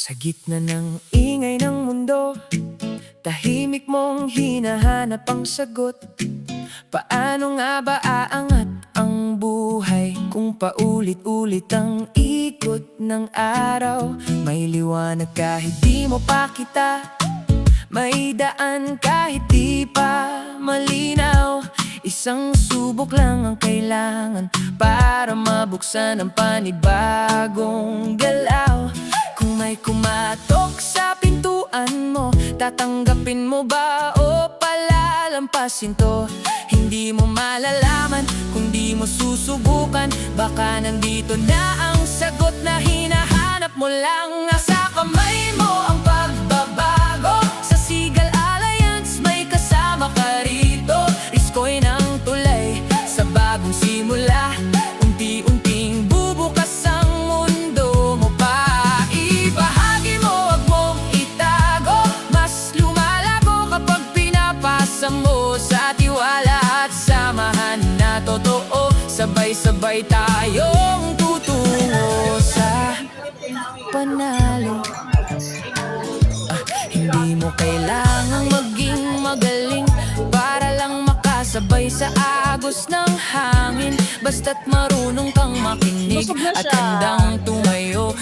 Sa gitna ng ingay ng mundo, tahimik mong hinahanap ang sagot. Paano nga ba aangat ang buhay kung paulit-ulit ang ikot ng araw? May liwanag kahit di mo pa kita, may daan kahit di pa malinaw. Isang subok lang ang kailangan para mabuksan ang panibagong galaw. Kung may kumatok sa pintuan mo, tatanggapin mo ba o palalampasin to? Hindi mo malalaman kung di mo susubukan. Baka nandito na ang sagot na hinahanap mo lang. Nasa kamay mo ang pagbabago. Sa Sigal Alliance may kasama ka rito. Iskoy ng tulay sa bagong simula. Unti-unting bubukas ang mundo mo pa. Ibahagi mo, wag mong itago. Mas lumalago kapag pinapasa mo sa tiwala at samahan na totoo. Sabay-sabay tayong tutungo sa panalo. Hindi mo kailangang maging magaling para lang makasabay sa agos ng hangin. Basta't marunong kang makinig at handang tumayo